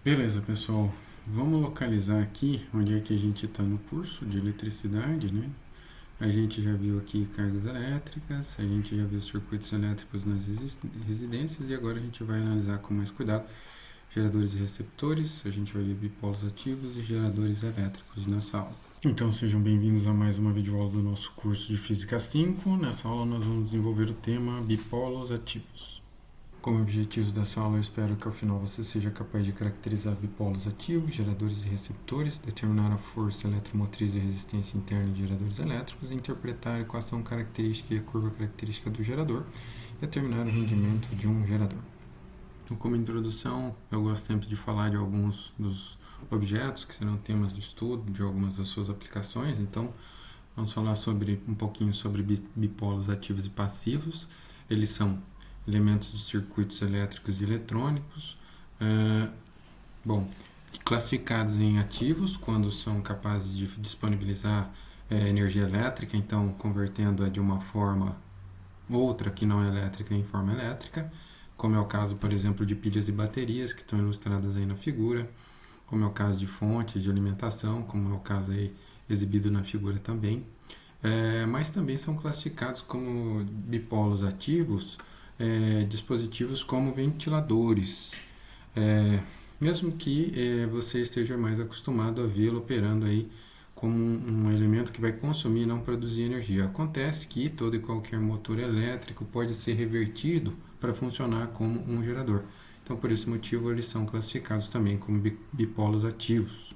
Beleza, pessoal. Vamos localizar aqui onde é que a gente está no curso de eletricidade, né? A gente já viu aqui cargas elétricas, a gente já viu circuitos elétricos nas residências e agora a gente vai analisar com mais cuidado geradores e receptores, a gente vai ver bipolos ativos e geradores elétricos nessa aula. Então sejam bem-vindos a mais uma videoaula do nosso curso de Física 5. Nessa aula nós vamos desenvolver o tema bipolos ativos. Como objetivos dessa aula, eu espero que ao final você seja capaz de caracterizar bipolos ativos, geradores e receptores, determinar a força eletromotriz e a resistência interna de geradores elétricos, interpretar a equação característica e a curva característica do gerador, e determinar o rendimento de um gerador. Então, como introdução, eu gosto sempre de falar de alguns dos objetos que serão temas de estudo, de algumas das suas aplicações. Então, vamos falar um pouquinho sobre bipolos ativos e passivos. Eles são elementos de circuitos elétricos e eletrônicos, classificados em ativos quando são capazes de disponibilizar energia elétrica, então convertendo-a de uma forma outra que não é elétrica em forma elétrica, como é o caso, por exemplo, de pilhas e baterias que estão ilustradas aí na figura, como é o caso de fontes de alimentação, como é o caso aí exibido na figura também. Mas também são classificados como bipolos ativos dispositivos como ventiladores, mesmo que você esteja mais acostumado a vê-lo operando aí como um elemento que vai consumir e não produzir energia. Acontece que todo e qualquer motor elétrico pode ser revertido para funcionar como um gerador. Então, por esse motivo, eles são classificados também como bipolos ativos.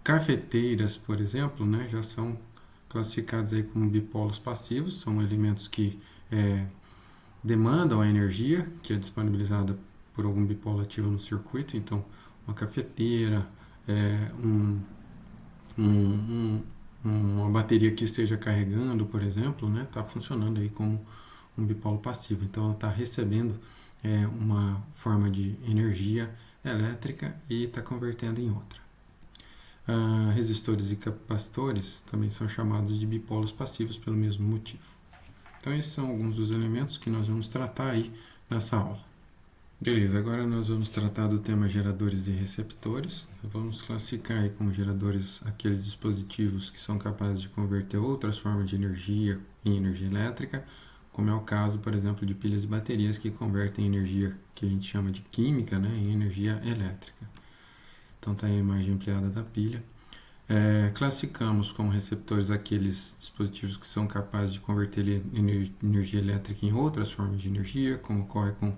Cafeteiras, por exemplo, já são classificados aí como bipolos passivos, são elementos que demandam a energia que é disponibilizada por algum bipolo ativo no circuito. Então, uma cafeteira, uma bateria que esteja carregando, por exemplo, está funcionando aí como um bipolo passivo. Então, ela está recebendo uma forma de energia elétrica e está convertendo em outra. Resistores e capacitores também são chamados de bipolos passivos pelo mesmo motivo. Então, esses são alguns dos elementos que nós vamos tratar aí nessa aula. Beleza, agora nós vamos tratar do tema geradores e receptores. Vamos classificar aí como geradores aqueles dispositivos que são capazes de converter outras formas de energia em energia elétrica, como é o caso, por exemplo, de pilhas e baterias que convertem energia que a gente chama de química, em energia elétrica. Então, está aí a imagem ampliada da pilha. Classificamos como receptores aqueles dispositivos que são capazes de converter energia elétrica em outras formas de energia, como ocorre com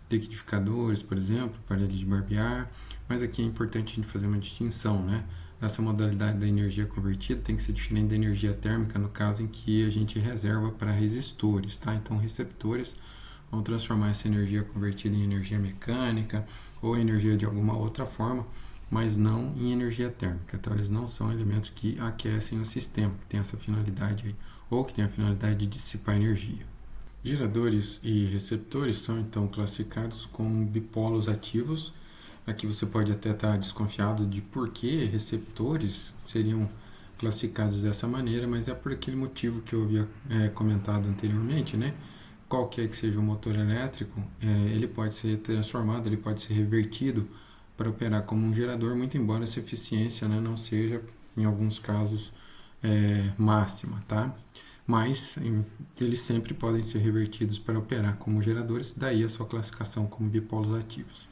liquidificadores, por exemplo, aparelhos de barbear, mas aqui é importante a gente fazer uma distinção, Essa modalidade da energia convertida tem que ser diferente da energia térmica, no caso em que a gente reserva para resistores, Então, receptores vão transformar essa energia convertida em energia mecânica ou energia de alguma outra forma, mas não em energia térmica. Então, eles não são elementos que aquecem o sistema, que tem essa finalidade aí, ou que tem a finalidade de dissipar energia. Geradores e receptores são, então, classificados como bipolos ativos. Aqui você pode até estar desconfiado de por que receptores seriam classificados dessa maneira, mas é por aquele motivo que eu havia comentado anteriormente, Qualquer que seja o motor elétrico, ele pode ser transformado, ele pode ser revertido para operar como um gerador, muito embora essa eficiência não seja, em alguns casos, máxima, Mas eles sempre podem ser revertidos para operar como geradores, daí a sua classificação como bipolos ativos.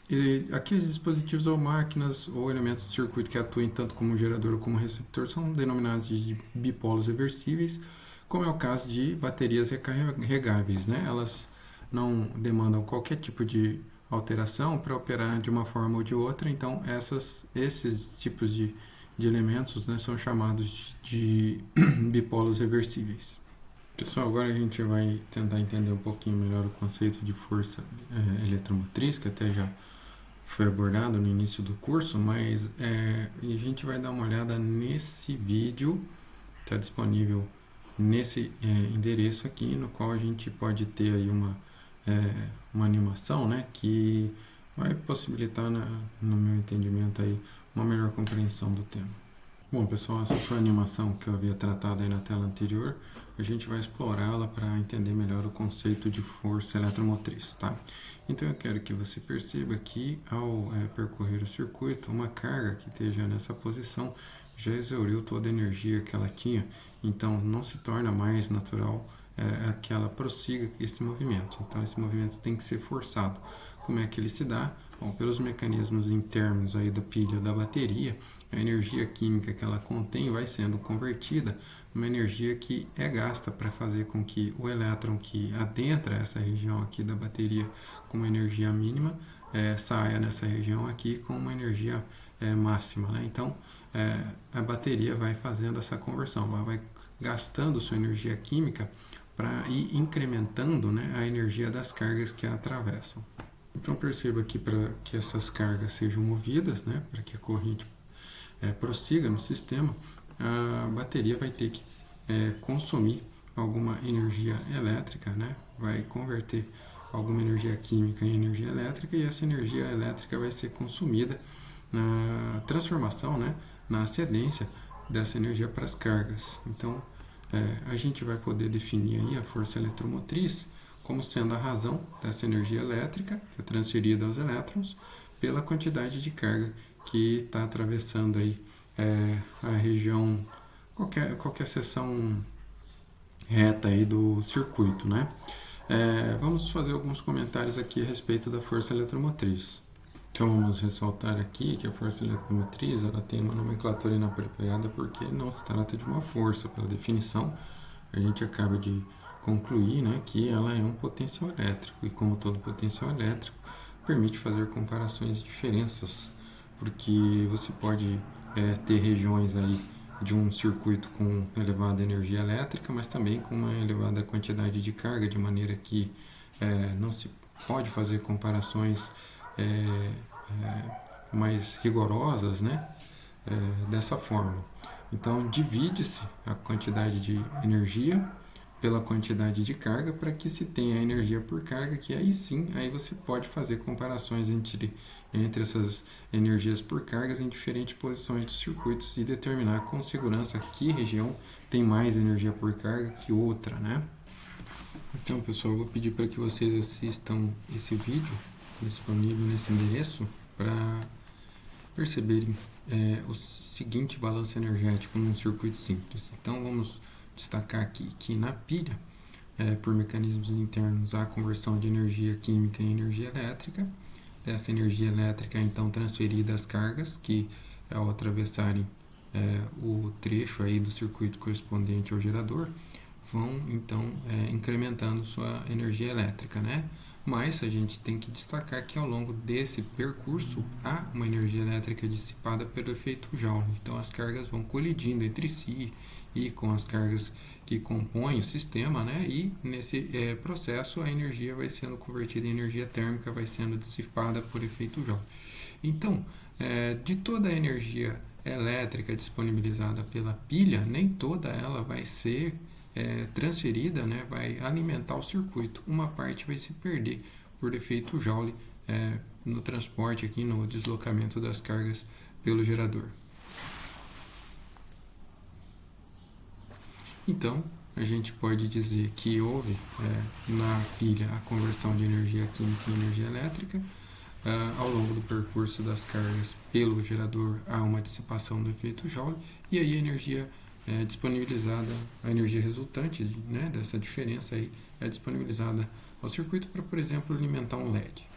E aqueles dispositivos ou máquinas ou elementos do circuito que atuem tanto como gerador ou como receptor são denominados de bipolos reversíveis, como é o caso de baterias recarregáveis, Elas não demandam qualquer tipo de alteração para operar de uma forma ou de outra, então esses tipos de elementos são chamados de bipolos reversíveis. Pessoal, agora a gente vai tentar entender um pouquinho melhor o conceito de força eletromotriz, que até já foi abordado no início do curso, mas a gente vai dar uma olhada nesse vídeo, está disponível nesse endereço aqui, no qual a gente pode ter aí uma animação, que vai possibilitar, no meu entendimento, aí, uma melhor compreensão do tema. Bom, pessoal, essa foi a animação que eu havia tratado aí na tela anterior. A gente vai explorá-la para entender melhor o conceito de força eletromotriz, tá? Então eu quero que você perceba que ao percorrer o circuito, uma carga que esteja nessa posição já exauriu toda a energia que ela tinha, então não se torna mais natural que ela prossiga esse movimento. Então esse movimento tem que ser forçado. Como é que ele se dá? Bom, pelos mecanismos internos aí da pilha da bateria, a energia química que ela contém vai sendo convertida numa energia que é gasta para fazer com que o elétron que adentra essa região aqui da bateria com uma energia mínima saia nessa região aqui com uma energia máxima, né? Então a bateria vai fazendo essa conversão, ela vai gastando sua energia química para ir incrementando, né, a energia das cargas que a atravessam. Então perceba que para que essas cargas sejam movidas, né, para que a corrente prossiga no sistema, a bateria vai ter que consumir alguma energia elétrica, né, vai converter alguma energia química em energia elétrica e essa energia elétrica vai ser consumida na transformação, né, na cedência dessa energia para as cargas. Então a gente vai poder definir aí a força eletromotriz como sendo a razão dessa energia elétrica que é transferida aos elétrons pela quantidade de carga que está atravessando aí a região, qualquer seção reta aí do circuito, né? Vamos fazer alguns comentários aqui a respeito da força eletromotriz. Então vamos ressaltar aqui que a força eletromotriz ela tem uma nomenclatura inapropriada porque não se trata de uma força. Pela definição, a gente acaba de concluir, né, que ela é um potencial elétrico e como todo potencial elétrico permite fazer comparações de diferenças, porque você pode ter regiões aí de um circuito com elevada energia elétrica, mas também com uma elevada quantidade de carga, de maneira que não se pode fazer comparações mais rigorosas, né, dessa forma. Então divide-se a quantidade de energia pela quantidade de carga para que se tenha energia por carga, que aí sim aí você pode fazer comparações entre essas energias por cargas em diferentes posições dos circuitos e determinar com segurança que região tem mais energia por carga que outra, né? Então, pessoal, eu vou pedir para que vocês assistam esse vídeo disponível nesse endereço para perceberem o seguinte balanço energético num circuito simples. Então vamos destacar aqui que na pilha, por mecanismos internos, há a conversão de energia química em energia elétrica. Dessa energia elétrica é então transferida às cargas que ao atravessarem o trecho aí do circuito correspondente ao gerador vão então incrementando sua energia elétrica, né? Mas a gente tem que destacar que ao longo desse percurso há uma energia elétrica dissipada pelo efeito Joule. Então as cargas vão colidindo entre si e com as cargas que compõem o sistema, né? E nesse processo a energia vai sendo convertida em energia térmica, vai sendo dissipada por efeito Joule. Então, de toda a energia elétrica disponibilizada pela pilha, nem toda ela vai ser transferida, né, vai alimentar o circuito. Uma parte vai se perder por efeito Joule no transporte aqui, no deslocamento das cargas pelo gerador. Então, a gente pode dizer que houve na pilha a conversão de energia química em energia elétrica. Ao longo do percurso das cargas pelo gerador há uma dissipação do efeito Joule e aí a energia disponibilizada, a energia resultante, né, dessa diferença aí é disponibilizada ao circuito para, por exemplo, alimentar um LED.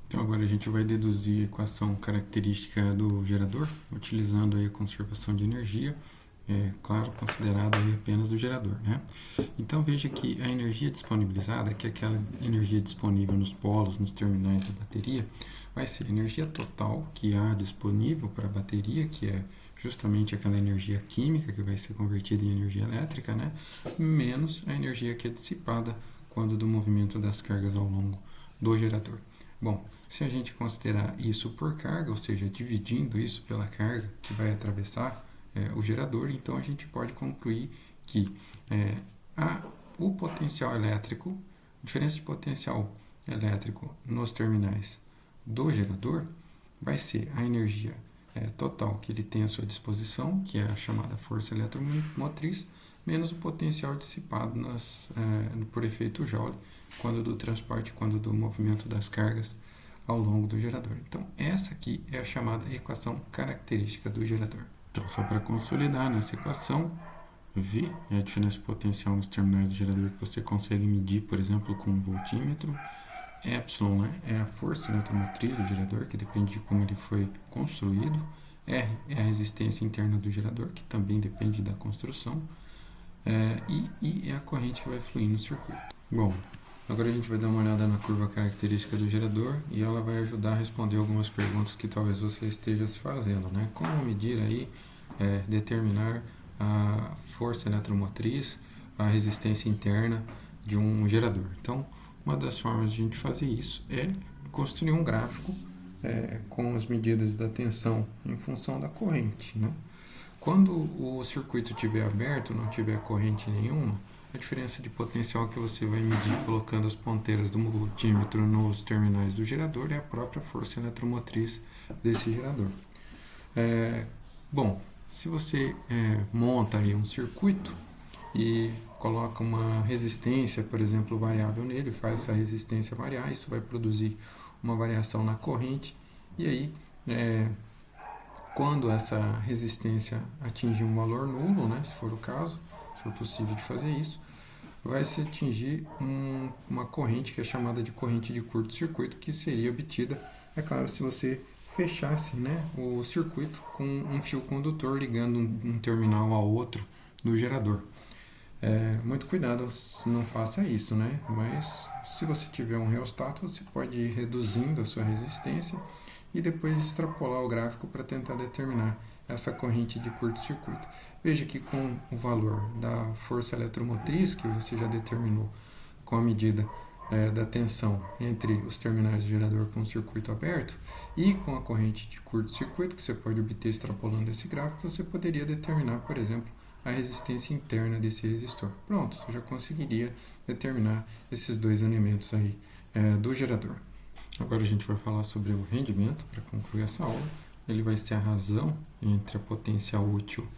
Então agora a gente vai deduzir a equação característica do gerador, utilizando aí a conservação de energia, claro, considerada aí apenas do gerador, né? Então veja que a energia disponibilizada, que é aquela energia disponível nos polos, nos terminais da bateria, vai ser a energia total que há disponível para a bateria, que é justamente aquela energia química que vai ser convertida em energia elétrica, né? Menos a energia que é dissipada quando do movimento das cargas ao longo do gerador. Bom, se a gente considerar isso por carga, ou seja, dividindo isso pela carga que vai atravessar o gerador, então a gente pode concluir que o potencial elétrico, a diferença de potencial elétrico nos terminais do gerador vai ser a energia total que ele tem à sua disposição, que é a chamada força eletromotriz, menos o potencial dissipado por efeito Joule, quando do transporte, quando do movimento das cargas ao longo do gerador. Então, essa aqui é a chamada equação característica do gerador. Então, só para consolidar nessa equação, V é a diferença de potencial nos terminais do gerador que você consegue medir, por exemplo, com um voltímetro. Epsilon, né, é a força eletromotriz do gerador, que depende de como ele foi construído. R é a resistência interna do gerador, que também depende da construção. E I é a corrente que vai fluir no circuito. Bom, agora a gente vai dar uma olhada na curva característica do gerador e ela vai ajudar a responder algumas perguntas que talvez você esteja se fazendo, né? Como medir aí, determinar a força eletromotriz, a resistência interna de um gerador. Então, uma das formas de a gente fazer isso é construir um gráfico com as medidas da tensão em função da corrente, né? Quando o circuito estiver aberto, não tiver corrente nenhuma, a diferença de potencial que você vai medir colocando as ponteiras do voltímetro nos terminais do gerador é a própria força eletromotriz desse gerador. Bom, se você monta aí um circuito e coloca uma resistência, por exemplo, variável nele, faz essa resistência variar, isso vai produzir uma variação na corrente, e aí quando essa resistência atingir um valor nulo, né, se for o caso, se for possível de fazer isso, vai se atingir uma corrente que é chamada de corrente de curto-circuito, que seria obtida, é claro, se você fechasse, né, o circuito com um fio condutor ligando um terminal ao outro do gerador. Muito cuidado, não faça isso, né? Mas se você tiver um reostato, você pode ir reduzindo a sua resistência e depois extrapolar o gráfico para tentar determinar essa corrente de curto-circuito. Veja que com o valor da força eletromotriz, que você já determinou com a medida da tensão entre os terminais do gerador com o circuito aberto e com a corrente de curto-circuito, que você pode obter extrapolando esse gráfico, você poderia determinar, por exemplo, a resistência interna desse resistor. Pronto, você já conseguiria determinar esses dois elementos aí do gerador. Agora a gente vai falar sobre o rendimento para concluir essa aula. Ele vai ser a razão entre a potência útil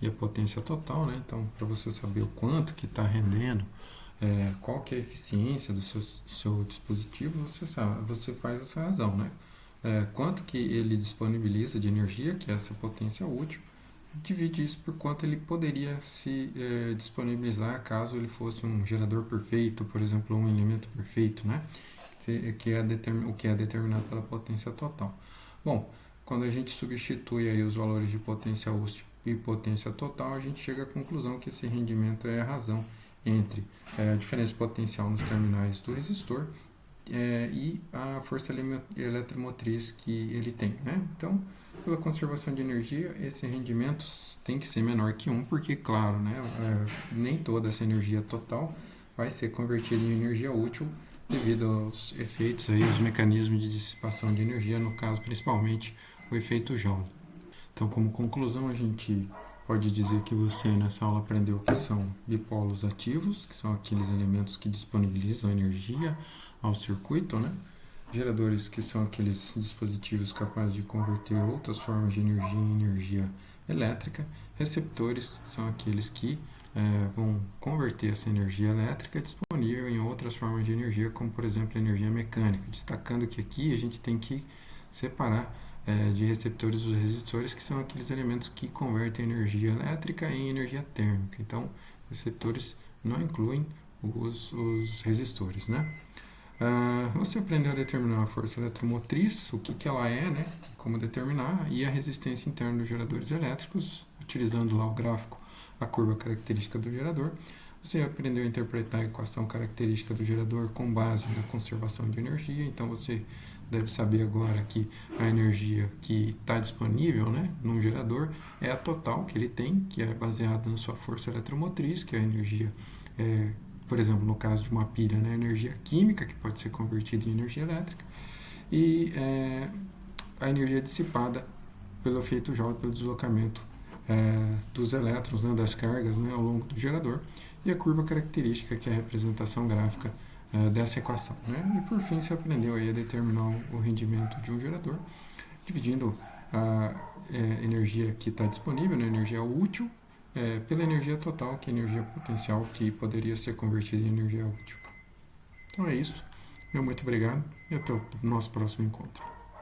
e a potência total, né? Então, para você saber o quanto que está rendendo, qual que é a eficiência do seu dispositivo, você faz essa razão, né? Quanto que ele disponibiliza de energia, que é essa potência útil, divide isso por quanto ele poderia se disponibilizar caso ele fosse um gerador perfeito, por exemplo, um elemento perfeito, né? O que é determinado pela potência total. Bom, quando a gente substitui aí os valores de potência útil e potência total, a gente chega à conclusão que esse rendimento é a razão entre a diferença potencial nos terminais do resistor e a força eletromotriz que ele tem, né? Então, pela conservação de energia, esse rendimento tem que ser menor que 1, porque, claro, né, nem toda essa energia total vai ser convertida em energia útil devido aos efeitos, aí, os mecanismos de dissipação de energia, no caso, principalmente, o efeito Joule. Então, como conclusão, a gente pode dizer que você, nessa aula, aprendeu que são dipolos ativos, que são aqueles elementos que disponibilizam energia ao circuito, né? Geradores, que são aqueles dispositivos capazes de converter outras formas de energia em energia elétrica. Receptores, que são aqueles que vão converter essa energia elétrica disponível em outras formas de energia, como, por exemplo, a energia mecânica. Destacando que aqui a gente tem que separar de receptores os resistores, que são aqueles elementos que convertem energia elétrica em energia térmica. Então, receptores não incluem os resistores, né? Você aprendeu a determinar a força eletromotriz, o que ela é, né? Como determinar, e a resistência interna dos geradores elétricos, utilizando lá o gráfico, a curva característica do gerador. Você aprendeu a interpretar a equação característica do gerador com base na conservação de energia, então você deve saber agora que a energia que está disponível, né, num gerador é a total que ele tem, que é baseada na sua força eletromotriz, que é a energia, por exemplo, no caso de uma pilha, né, energia química, que pode ser convertida em energia elétrica, e a energia dissipada pelo efeito Joule, pelo deslocamento dos elétrons, né, das cargas, né, ao longo do gerador, e a curva característica, que é a representação gráfica dessa equação, né? E por fim, você aprendeu aí a determinar o rendimento de um gerador, dividindo a energia que está disponível, né, energia útil, pela energia total, que é energia potencial, que poderia ser convertida em energia útil. Então é isso. Meu muito obrigado e até o nosso próximo encontro.